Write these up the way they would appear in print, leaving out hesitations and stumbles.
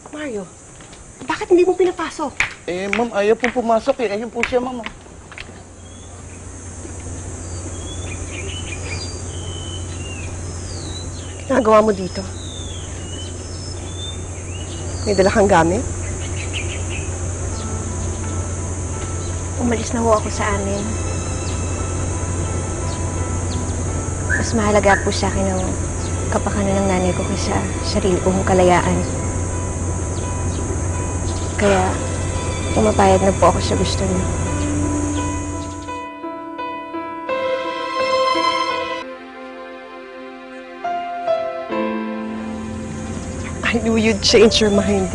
Mario, bakit hindi mo pinapasok? Eh, ma'am, ayaw pong pumasok eh. Ayun po siya, ma'am. Ginagawa mo dito? May dala kang gamit? Umalis na ho ako sa amin. Mas mahalaga po sa akin ang kapakanan ng nanay ko kaysa sarili kong kalayaan. Kaya, pumapayag na po ako sa gusto niyo. I knew you'd change your mind.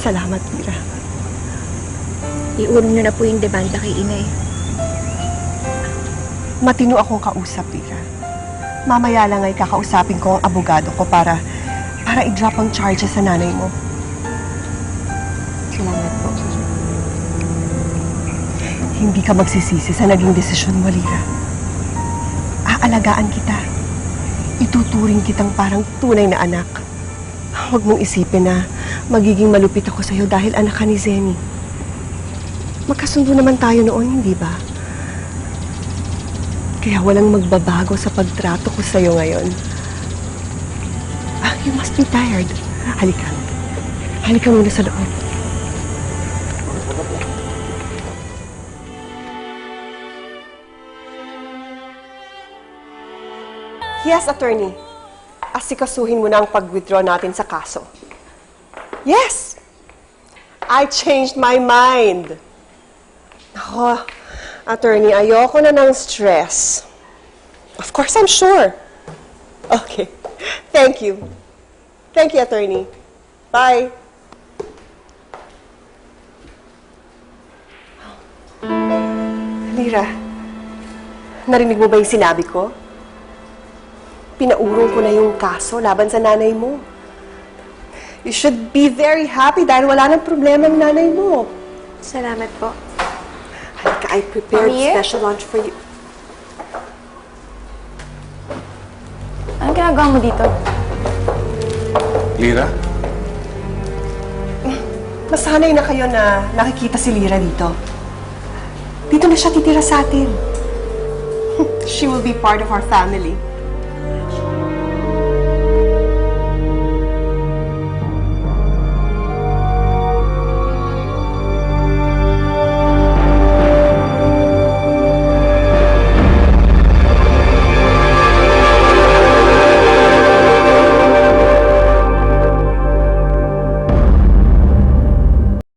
Salamat, Mira. Iurong niyo na po yung demanda kay Inay. Matino akong kausap, Mira. Mamaya lang ay kakausapin ko ang abogado ko para i-drop ang charges sa nanay mo. Salamat po. Hindi ka magsisisi sa naging desisyon mo, Lira. Aalagaan kita. Ituturing kitang parang tunay na anak. Huwag mong isipin na magiging malupit ako sa'yo dahil anak ka ni Zenny. Magkasundo naman tayo noon, hindi ba? Kaya walang magbabago sa pagtrato ko sa'yo ngayon. You must be tired. Halika. Halika muna sa loob. Yes, attorney. Asikasuhin mo na ang pag-withdraw natin sa kaso. Yes! I changed my mind. Ako, attorney, ayoko na ng stress. Of course, I'm sure. Okay. Thank you. Thank you, attorney. Bye. Lira, narinig mo ba yung sinabi ko? Pinaurong ko na yung kaso laban sa nanay mo. You should be very happy dahil wala nang problema ang nanay mo. Salamat po. Halika, I prepared Mami? special lunch for you. Anong ginagawa mo dito? Lira? Masanay na kayo na nakikita si Lira dito. Dito na siya titira sa atin. She will be part of our family.